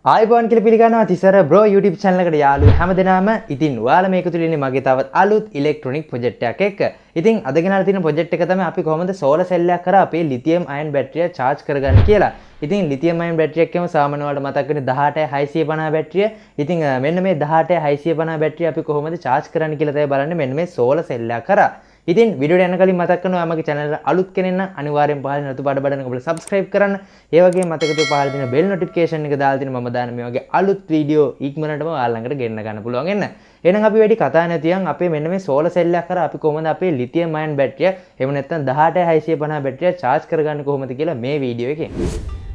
ආයිබෝන් කියලා පිළිගන්නවා Thisara bro YouTube channel එකට යාළුවෝ හැමදෙනාම. ඉතින් ඔයාලා මේක තුල ඉන්නේ මගේ තවත් අලුත් ඉලෙක්ට්‍රොනික ප්‍රොජෙක්ට් එකක් එක්ක. ඉතින් අද ගෙනල්ලා තියෙන ප්‍රොජෙක්ට් එක තමයි අපි කොහොමද සෝලර් සෙල් එකක් කරා අපේ ලිතියම් අයන් බැටරිය charge කරගන්න කියලා. ඉතින් ලිතියම් අයන් බැටරිය එක්කම සාමාන්‍ය වලට මතක් වෙන්නේ 18650 බැටරිය. ඉතින් මෙන්න මේ 18650 බැටරිය අපි කොහොමද charge කරන්න කියලා තමයි බලන්නේ මෙන්න මේ සෝලර් සෙල් එකක් කරා. ඉතින් වීඩියෝ එක යන කලින් මතක් කරනවා මගේ channel එක අලුත් කෙනෙක් නම් අනිවාර්යෙන් පහළ නතු බඩ බඩන ඔබලා subscribe කරන්න. ඒ වගේම මතක තියාගන්න පහළ තියෙන bell notification එක දාලා තියෙන මම දාන මේ වගේ අලුත් වීඩියෝ ඉක්මනටම ඔයාලා ළඟට ගෙන්න ගන්න පුළුවන් වෙන්න. එහෙනම් අපි වැඩි කතා නැතිනම් අපේ මෙන්න මේ සෝලර් සෙල් එකක් කරා අපි කොහොමද අපේ ලිතියම් අයන් බැටරිය එහෙම නැත්නම් 18650 බැටරිය charge කරගන්නේ කොහොමද කියලා මේ වීඩියෝ එකේ.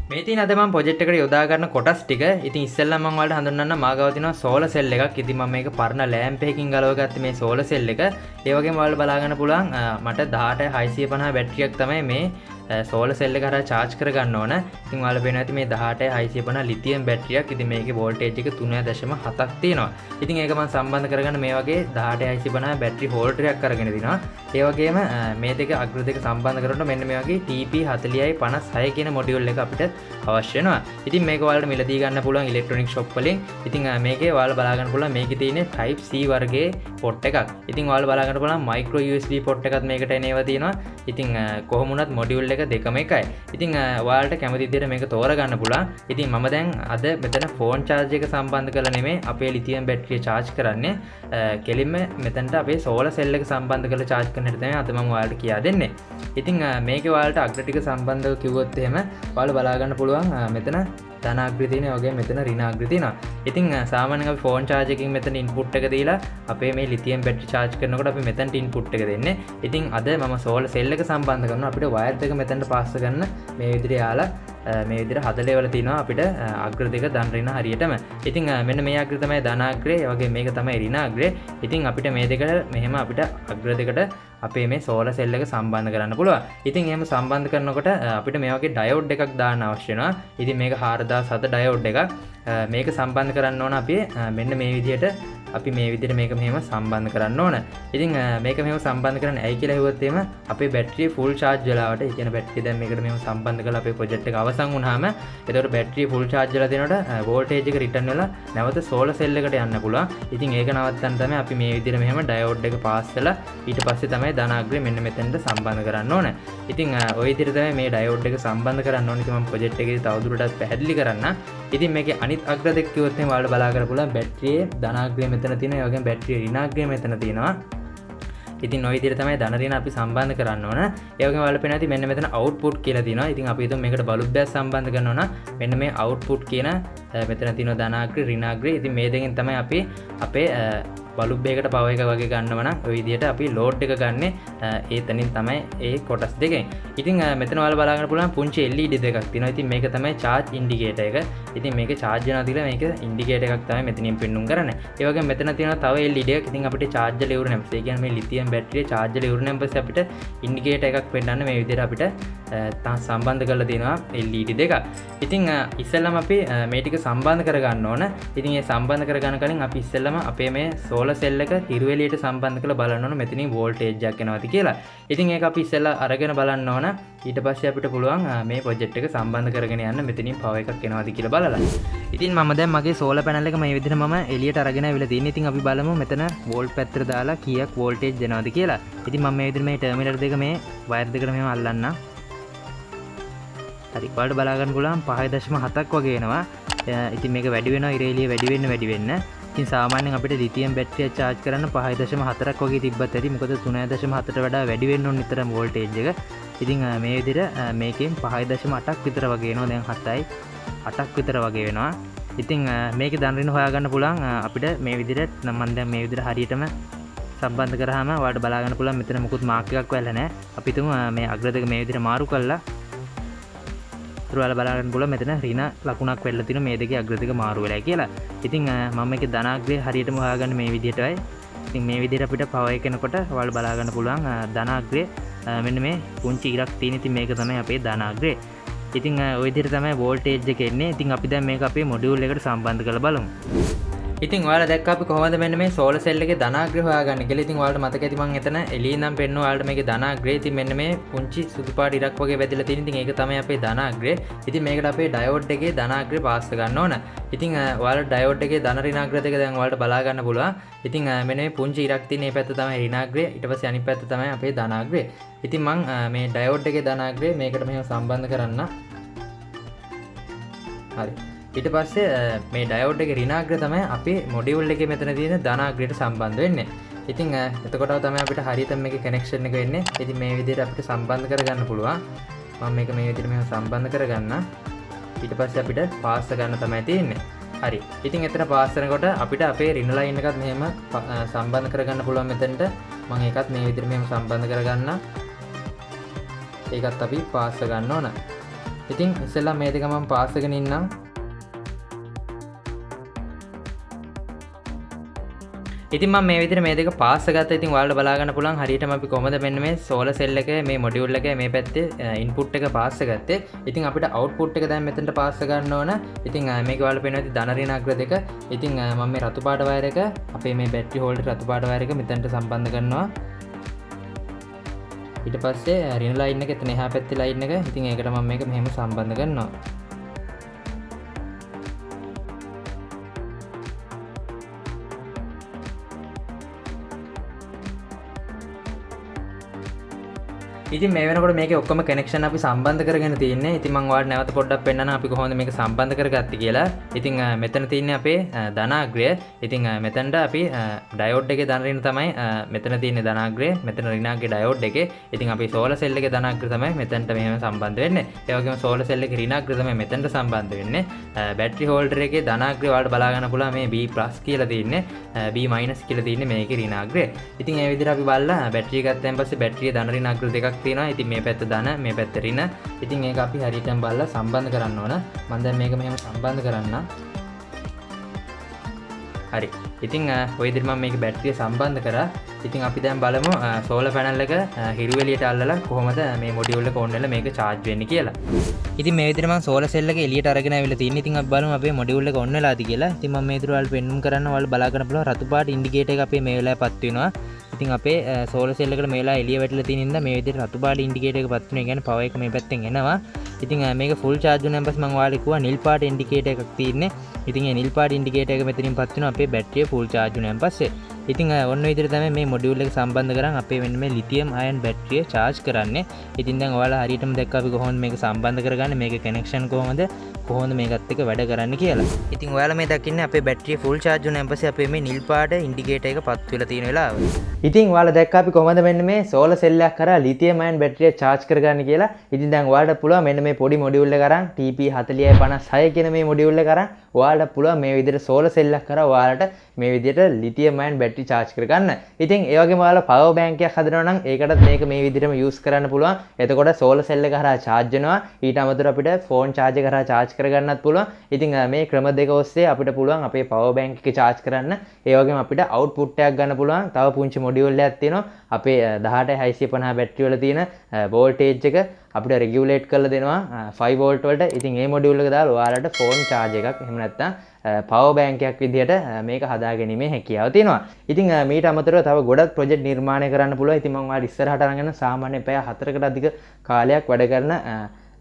මේ තියෙන අද මම ප්‍රොජෙක්ට් එකට යොදා ගන්න කොටස් ටික. ඉතින් ඉස්සෙල්ලා මම ඔයාලට හඳුන්වන්න මාගාව තියෙනවා සෝලර් සෙල් එකක්. ඉතින් මම මේක පරණ ලෑම්ප් එකකින් ගලවගත්තේ මේ සෝලර් සෙල් එක. ඒ වගේම ඔයාලට බලා ගන්න පුළුවන් මට 18650 බැටරියක් තමයි මේ සෝලර් සෙල් එක හරහා charge කරගන්න ඕන. ඉතින් ඔයාලා පේනවා ඇති මේ 18650 ලිතියම් බැටරියක්. ඉතින් මේකේ වෝල්ටේජ් එක 3.7ක් තියෙනවා. ඉතින් ඒක මම සම්බන්ධ කරගන්න මේ වගේ 18650 බැටරි හෝල්ඩර් එකක් අරගෙන දිනවා. ඒ වගේම මේ දෙක අග්‍ර දෙක සම්බන්ධ කරනකොට මෙන්න මේ වගේ TP40i56 කියන මොඩියුල් එක අපිට අවශ්‍ය වෙනවා. ඉතින් මේක ඔයාලට මිලදී ගන්න පුළුවන් ඉලෙක්ට්‍රොනික ෂොප් වලින්. ඉතින් මේකේ ඔයාලා බලා ගන්න පුළුවන් මේකේ තියෙන්නේ type C වර්ගයේ පොට් එකක්. ඉතින් ඔයාලා බලා ගන්න පුළුවන් micro USB පොට් එකක් මේකට එනේවා තියෙනවා. ඉතින් කොහොම වුණත් මොඩියුල් එක දෙකම එකයි. ඉතින් ඔයාලට කැමති විදිහට මේක තෝරගන්න පුළුවන්. ඉතින් මම දැන් අද මෙතන ෆෝන් charge එක සම්බන්ධ කරලා නෙමෙයි අපේ ලිතියම් බැටරිය charge කරන්නේ. කෙලින්ම මෙතනට අපේ සෝලර් සෙල් එක සම්බන්ධ කරලා charge කරන හැටි තමයි අද මම ඔයාලට කියා දෙන්නේ. ඉතින් මේකේ ඔයාලට අග්‍ර ටික සම්බන්ධව කිව්වොත් එහෙම ඔයාලා බලා ගන්න පුළුවන් මෙතන ධන අග්‍රය තියෙනවා වගේ මෙතන ඍණ අග්‍රය තියෙනවා. ඉතින් සාමාන්‍යයෙන් අපි ෆෝන් charge එකකින් මෙතන input එක දීලා අපේ මේ ලිතියම් බැටරි charge කරනකොට අපි මෙතනට input එක දෙන්නේ. ඉතින් අද මම සෝලර් සෙල් එක සම්බන්ධ කරනවා අපිට wire දෙක මෙතනට පාස් කරන්න මේ විදිහට යාලා මේ විදිහට හදලා ඉවල තිනවා අපිට අග්‍ර දෙක ධන ඍණ හරියටම. ඉතින් මෙන්න මේ අග්‍රය තමයි ධන අග්‍රය, ඒ වගේ මේක තමයි ඍණ අග්‍රය. ඉතින් අපිට මේ දෙකට මෙහෙම අපිට අග්‍ර දෙකට අපේ මේ සෝලර් සෙල් එක සම්බන්ධ කරන්න පුළුවන්. ඉතින් එහෙම සම්බන්ධ කරනකොට අපිට මේ වගේ ඩයෝඩ් එකක් දාන්න අවශ්‍ය වෙනවා. ඉතින් මේක 4007 ඩයෝඩ් එකක්. මේක සම්බන්ධ කරන්න ඕන අපි මෙන්න මේ විදිහට අපි මේ විදිහට මේක මෙහෙම සම්බන්ධ කරන්න ඕන. ඉතින් මේක මෙහෙම සම්බන්ධ කරන්න ඇයි කියලා හෙව්වොත් එහෙම අපේ බැටරිය ෆුල් charge වෙලාවට, ඒ කියන්නේ බැටරිය දැන් මේකට මෙහෙම සම්බන්ධ කරලා අපේ ප්‍රොජෙක්ට් එක අවසන් වුණාම එතකොට බැටරිය ෆුල් charge වෙලා තියෙනකොට වෝල්ටේජ් එක රිටර්න් වෙලා නැවත සෝලර් සෙල් එකට යන්න පුළුවන්. ඉතින් ඒක නවත්තන්න තමයි අපි මේ විදිහට මෙහෙම ඩයෝඩ් එක පාස් කරලා ඊට පස්සේ තමයි ධන අග්‍රය මෙන්න මෙතනට සම්බන්ධ කරන්න ඕන. ඉතින් ওই විදිහට තමයි මේ ඩයෝඩ් එක සම්බන්ධ කරන්න ඕනේ. ඉතින් මම ප්‍රොජෙක්ට් එකේ තවදුරටත් පැහැදිලි කරන්න. ඉතින් මේකේ අනිත් අග්‍ර දෙක කිව්වොත් එහෙනම් ඔයාලට බලා ගන්න පුළුවන් බැටරියේ ධන අග්‍රය මෙතන තියෙනවා. ඒ වගේම බැටරියේ ඍණ අග්‍රය මෙතන තියෙනවා. ඉතින් ওই විදිහට තමයි ධන ඍණ අපි සම්බන්ධ කරන්න ඕන. ඒ වගේම ඔයාලට පේනවා ඉතින් මෙන්න මෙතන output කියලා තියෙනවා. ඉතින් අපි හිතමු මේකට බල්බ් එකක් සම්බන්ධ කරනවා නම් මෙන්න මේ output කියන මෙතන තියෙනවා ධන අග්‍රය ඍණ අග්‍රය. ඉතින් මේ දෙකෙන් තමයි අපි අපේ බල්බ් එකකට පවර් එක වගේ ගන්නව නම් ওই විදිහට අපි ලෝඩ් එක ගන්නෙ ඒතනින් තමයි ඒ කොටස් දෙකෙන්. ඉතින් මෙතන ඔයාලා බලා ගන්න පුළුවන් පුංචි LED දෙකක් තියෙනවා. ඉතින් මේක තමයි charge indicator එක. ඉතින් මේක charge වෙනවා කියලා මේක indicator එකක් තමයි මෙතනින් පෙන්නුම් කරන්නේ. ඒ වගේම මෙතන තියෙනවා තව LED එකක්. ඉතින් අපිට charge එක ඉවර නැම්පස්. ඒ කියන්නේ මේ ලිතියම් බැටරිය charge එක ඉවර නැම්පස් අපිට indicator එකක් පෙන්නන්න මේ විදිහට අපිට සම්බන්ධ කරලා තියෙනවා LED දෙකක්. ඉතින් ඉස්සෙල්ලාම අපි මේ ටික සම්බන්ධ කරගන්න ඕන. ඉතින් මේ සම්බන්ධ කරගන්න කලින් අපි ඉස්සෙල්ලාම අපේ මේ සෝලර් සෙල් එක හිරු එළියට සම්බන්ධ කරලා බලන්න ඕන මෙතනින් වෝල්ටේජ් එකක් එනවාද කියලා. ඉතින් ඒක අපි ඉස්සෙල්ලා අරගෙන බලන්න ඕන. ඊට පස්සේ අපිට පුළුවන් මේ ප්‍රොජෙක්ට් එක සම්බන්ධ කරගෙන යන්න මෙතනින් පවර් එකක් එනවාද කියලා බලලා. ඉතින් මම දැන් මගේ සෝලර් පැනල් එක මේ විදිහට මම එළියට අරගෙන ආවිලා තියෙනවා. ඉතින් අපි බලමු මෙතන වෝල්ට් පැත්තට දාලා කීයක් වෝල්ටේජ් දෙනවද කියලා. ඉතින් මම මේ විදිහට මේ ටර්මිනල් දෙක මේ වයර් දෙකට මෙහෙම අල්ලන්නම්. හරි. ඔයාලට බලා ගන්න පුළුවන් 5.7ක් වගේ එනවා. ඉතින් මේක වැඩි වෙනවා ඉරේලිය වැඩි වෙන්න. ඉතින් සාමාන්‍යයෙන් අපිට ලිතියම් බැටරිය charge කරන්න 5.4ක් වගේ තිබ්බත් ඇති. මොකද 3.7ට වඩා වැඩි වෙන්න ඕන නිතරම වෝල්ටේජ් එක. ඉතින් මේ විදිහට මේකෙන් 5.8ක් විතර වගේ එනවා. දැන් 7යි 8ක් විතර වගේ වෙනවා. ඉතින් මේකේ ධන ඍණ හොයාගන්න පුළුවන් අපිට මේ විදිහට මම දැන් මේ විදිහට හරියටම සම්බන්ධ කරාම ඔයාලට බලා ගන්න පුළුවන් මෙතන මොකුත් මාක් එකක් වෙලා නැහැ. අපි තුමු මේ අග්‍ර දෙක මේ විදිහට මාරු කළා. ඔයාලා බලා ගන්න පුළුවන් මෙතන ඍණ ලකුණක් වෙලා තියෙනවා මේ දෙකේ අග්‍ර දෙක මාරු වෙලා කියලා. ඉතින් මම මේකේ ධන අග්‍රය හරියටම හොයාගන්න මේ විදිහටයි. ඉතින් මේ විදිහට අපිට පවර් එක එනකොට ඔයාලා බලා ගන්න පුළුවන් ධන අග්‍රය මෙන්න මේ පුංචි ඉරක් තියෙන. ඉතින් මේක තමයි අපේ ධන අග්‍රය. ඉතින් ওই විදිහට තමයි වෝල්ටේජ් එක එන්නේ. ඉතින් අපි දැන් මේක අපේ මොඩියුල් එකට සම්බන්ධ කරලා බලමු. ඉතින් ඔයාලා දැක්ක අපි කොහොමද මෙන්න මේ සෝලර් සෙල් එකේ ධනාග්‍රය හොයාගන්නේ කියලා. ඉතින් ඔයාලට මතක ඇති මම එතන එළියෙන් නම් පෙන්නුවා ඔයාලට මේකේ ධනාග්‍රය. ඉතින් මෙන්න මේ පුංචි සුදු පාට ඉරක් වගේ වැදිලා තියෙන. ඉතින් ඒක තමයි අපේ ධනාග්‍රය. ඉතින් මේකට අපේ ඩයෝඩ් එකේ ධනාග්‍රය පාස් ගන්න ඕන. ඉතින් ඔයාලට ඩයෝඩ් එකේ ධන ඍණාග්‍රය දෙක දැන් ඔයාලට බලා ගන්න පුළුවන්. ඉතින් මෙන්න මේ පුංචි ඉරක් තියෙන මේ පැත්ත තමයි ඍණාග්‍රය. ඊට පස්සේ අනිත් පැත්ත තමයි අපේ ධනාග්‍රය. ඉතින් මම මේ ඩයෝඩ් එකේ ධනාග්‍රය මේකට මෙහෙම සම්බන්ධ කරන්න. හරි. ඊට පස්සේ මේ ඩයෝඩ් එකේ ඍණාග්‍රය තමයි අපේ මොඩියුල් එකේ මෙතන තියෙන ධනාග්‍රයට සම්බන්ධ වෙන්නේ. ඉතින් එතකොට තමයි අපිට හරියට මේකේ කනෙක්ෂන් එක වෙන්නේ. ඉතින් මේ විදිහට අපිට සම්බන්ධ කරගන්න පුළුවන්. මම මේක මේ විදිහට මෙහෙම සම්බන්ධ කරගන්න. ඊට පස්සේ අපිට පාස් ගන්න තමයි තියෙන්නේ. හරි. ඉතින් එතන පාස් කරනකොට අපිට අපේ ඍණ ලයින් එකත් මෙහෙම සම්බන්ධ කරගන්න පුළුවන් මෙතනට. මම ඒකත් මේ විදිහට මෙහෙම සම්බන්ධ කරගන්න. ඒකත් අපි පාස් ගන්න ඕන. ඉතින් ඉස්සෙල්ලා මේ දෙක මම පාස් කරගෙන ඉන්නම්. ඉතින් මම මේ විදිහට මේ දෙක පාස් ගත්තා. ඉතින් ඔයාලට බලා ගන්න පුළුවන් හරියටම අපි කොහොමද මෙන්න මේ සෝලර් සෙල් එකේ මේ මොඩියුල් එකේ මේ පැත්තේ ඉන්පුට් එක පාස් ගත්තේ. ඉතින් අපිට අවුට්පුට් එක දැන් මෙතනට පාස් ගන්න ඕන. ඉතින් මේක ඔයාලට පේනවා ඉතින් ධන ඍණාග්‍ර දෙක. ඉතින් මම මේ රතු පාට වයර් එක අපේ මේ බැටරි හෝල්ඩර් රතු පාට වයර් එක මෙතනට සම්බන්ධ කරනවා. ඊට පස්සේ ඍණ ලයින් එක එතන එහා පැත්තේ ලයින් එක. ඉතින් ඒකට මම මේක මෙහෙම සම්බන්ධ කරනවා. ඉතින් මේ වෙනකොට මේකේ ඔක්කොම කනෙක්ෂන් අපි සම්බන්ධ කරගෙන තියෙන්නේ. ඉතින් මම ඔයාලට නැවත පොඩ්ඩක් පෙන්නන්න අපි කොහොමද මේක සම්බන්ධ කරගත්තේ කියලා. ඉතින් මෙතන තියෙන්නේ අපේ ධනාග්‍රය. ඉතින් මෙතනට අපි ඩයෝඩ් එකේ ධන ඍණ තමයි මෙතන තියෙන්නේ ධනාග්‍රය. මෙතන ඍණාග්‍රය ඩයෝඩ් එකේ. ඉතින් අපි සෝලර් සෙල් එකේ ධනාග්‍රය තමයි මෙතනට මෙහෙම සම්බන්ධ වෙන්නේ. ඒ වගේම සෝලර් සෙල් එකේ ඍණාග්‍රය තමයි මෙතනට සම්බන්ධ වෙන්නේ. බැටරි හෝල්ඩර් එකේ ධනාග්‍රය ඔයාලට බලා ගන්න පුළුවන් මේ B+ කියලා තියෙන්නේ. B- කියලා තියෙන්නේ මේකේ ඍණාග්‍රය. ඉතින් මේ විදිහට අපි බලලා බැටරිය ගත්තන් පස්සේ බැටරියේ ධන ඍණාග්‍රය දෙකක් තියෙනවා. ඉතින් මේ පැත්ත ධන මේ පැත්ත ඍණ. ඉතින් ඒක අපි හරියටම බලලා සම්බන්ධ කරන්න ඕන. මම දැන් මේක මෙහෙම සම්බන්ධ කරන්න. හරි. ඉතින් ඔය විදිහට මම මේක බැටරිය සම්බන්ධ කරා. ඉතින් අපි දැන් බලමු සෝලර් පැනල් එක හිරු එළියට අල්ලලා කොහොමද මේ මොඩියුල් එක ඕන් වෙලා මේක charge වෙන්නේ කියලා. ඉතින් මේ විදිහට මම සෝලර් සෙල් එක එළියට අරගෙන ආවිල්ලා තියෙනවා. ඉතින් අපි බලමු අපේ මොඩියුල් එක ඕන් වෙලාද කියලා. ඉතින් මම මේ විදිහට ඔයාලට පෙන්නුම් කරන්න ඔයාලා බලා ගන්න පුළුවන් රතු පාට ඉන්ඩිකේටර් එක අපේ මේ වෙලාවේ පත් වෙනවා. ඉතින් අපේ සෝලර් සෙල් එකට මේ වෙලාවේ එළිය වැටලා තියෙන ඉඳන් මේ විදිහට රතු පාට ඉන්ඩිකේටර් එක පත් වෙනවා. ඒ කියන්නේ පවර් එක මේ පැත්තෙන් එනවා. ඉතින් මේක ෆුල් charge වුණාන් පස්සේ මම ඔයාලට කිව්වා නිල් පාට ඉන්ඩිකේටර් එකක් තියෙන්නේ. ඉතින් මේ නිල් පාට ඉන්ඩිකේටර් එක මෙතනින් පත් වෙනවා අපේ බැටරිය ෆුල් charge වුණාන් පස්සේ. ඉතින් ඔන්න විදිහට තමයි මේ මොඩියුල් එක සම්බන්ධ කරන් අපේ මෙන්න මේ ලිතියම් අයන් බැටරිය charge කරන්නේ. ඉතින් දැන් ඔයාලා හරියටම දැක්ක අපි කොහොමද මේක සම්බන්ධ කරගන්නේ, මේකේ කනෙක්ෂන් කොහොමද මේකත් එක්ක වැඩ කරන්නේ කියලා. ඉතින් ඔයාලා මේ දකින්නේ අපේ බැටරිය ෆුල් charge වුණාන් පස්සේ අපේ මේ නිල් පාට ඉන්ඩිකේටර් එක පත් වෙලා තියෙන වෙලාව. ඉතින් ඔයාලා දැක්ක අපි කොහොමද මෙන්න මේ සෝලර් සෙල් එකක් කරා ලිතියම් අයන් බැටරිය charge කරගන්නේ කියලා. ඉතින් දැන් ඔයාලට පුළුවන් මෙන්න මේ පොඩි මොඩියුල් එක අරන් TP4056 කියන මේ මොඩියුල් එක අරන් ඔයාලට පුළුවන් මේ විදිහට සෝලර් සෙල් එකක් කරා ඔයාලට මේ විදිහට ලිතියම් අයන් බැටරි charge කරගන්න. ඉතින් ඒ වගේම ඔයාලා පවර් බැංක් එකක් හදනවා නම් ඒකටත් මේක මේ විදිහටම use කරන්න පුළුවන්. එතකොට සෝලර් සෙල් එක හරහා charge වෙනවා. ඊට අමතරව අපිට ෆෝන් charge එක හරහා charge කරගන්නත් පුළුවන්. ඉතින් මේ ක්‍රම දෙක ඔස්සේ අපිට පුළුවන් අපේ පවර් බැංක් එක charge කරන්න. ඒ වගේම අපිට output එකක් ගන්න පුළුවන්. තව පුංචි මොඩියුල් එකක් තියෙනවා. අපේ 18650 බැටරි වල තියෙන voltage එක අපිට regulate කරලා දෙනවා 5 volt වලට. ඉතින් මේ මොඩියුල් එක දාලා ඔයාලට ෆෝන් charge එකක් එහෙම නැත්නම් පවර් බැංක් එකක් විදිහට මේක හදාගැනීමේ හැකියාව තියෙනවා. ඉතින් මීට අමතරව තව ගොඩක් ප්‍රොජෙක්ට් නිර්මාණය කරන්න පුළුවන්. ඉතින් මම ඔයාලට ඉස්සරහට අරගෙන සාමාන්‍ය පැය 4කට අධික කාලයක් වැඩ කරන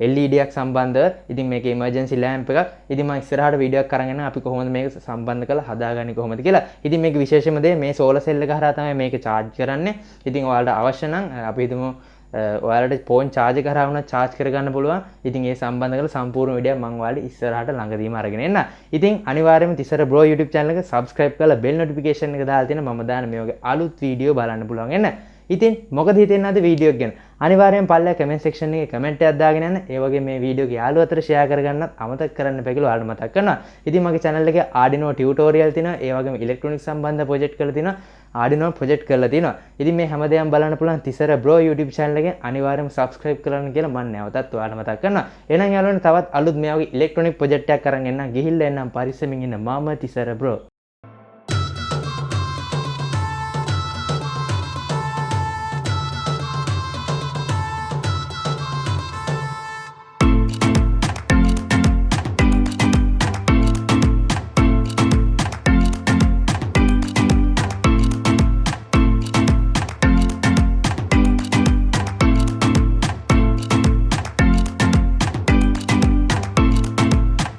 LED එකක් සම්බන්ධව ඉතින් මේක emergency lamp එකක්. ඉතින් මම ඉස්සරහට වීඩියෝ එකක් අරගෙන අපි කොහොමද මේක සම්බන්ධ කරලා හදාගන්නේ කොහොමද කියලා. ඉතින් මේක විශේෂම දේ මේ solar cell එක හරහා තමයි මේක charge කරන්නේ. ඉතින් ඔයාලට අවශ්‍ය නම් අපි හිතමු ඔයාලට ෆෝන් charge එක කරා වුණා charge කරගන්න පුළුවන්. ඉතින් ඒ සම්බන්ධ කරලා සම්පූර්ණ වීඩියෝ මම ඔයාලට ඉස්සරහට ළඟදීම අරගෙන එන්න. ඉතින් අනිවාර්යයෙන්ම Thisara Bro YouTube channel එක subscribe කරලා bell notification එක දාලා තියෙන මම දාන මේ වගේ අලුත් වීඩියෝ බලන්න පුළුවන් එන්න. ඉතින් මොකද හිතෙන්නේ අද වීඩියෝ එක ගැන? අනිවාර්යෙන් පල්ලෙහා comment section එකේ comment එකක් දාගෙන යන්න. ඒ වගේ මේ වීඩියෝ එක යාළුවෝ අතර share කරගන්නත් අමතක කරන්න එපා කියලා ඔයාලට මතක් කරනවා. ඉතින් මගේ channel එකේ arduino tutorial තියෙනවා. ඒ වගේම electronics සම්බන්ධ project කරලා තියෙනවා. arduino project කරලා තියෙනවා. ඉතින් මේ හැමදේම බලන්න පුළුවන් Thisara Bro YouTube channel එකෙන් අනිවාර්යයෙන්ම subscribe කරන්න කියලා මම නැවතත් ඔයාලට මතක් කරනවා. එහෙනම් යාළුවනේ තවත් අලුත් මේ වගේ electronic project එකක් අරන් එන්නම්. ගිහිල්ලා එන්නම් පරිස්සමින් ඉන්න. මම Thisara Bro.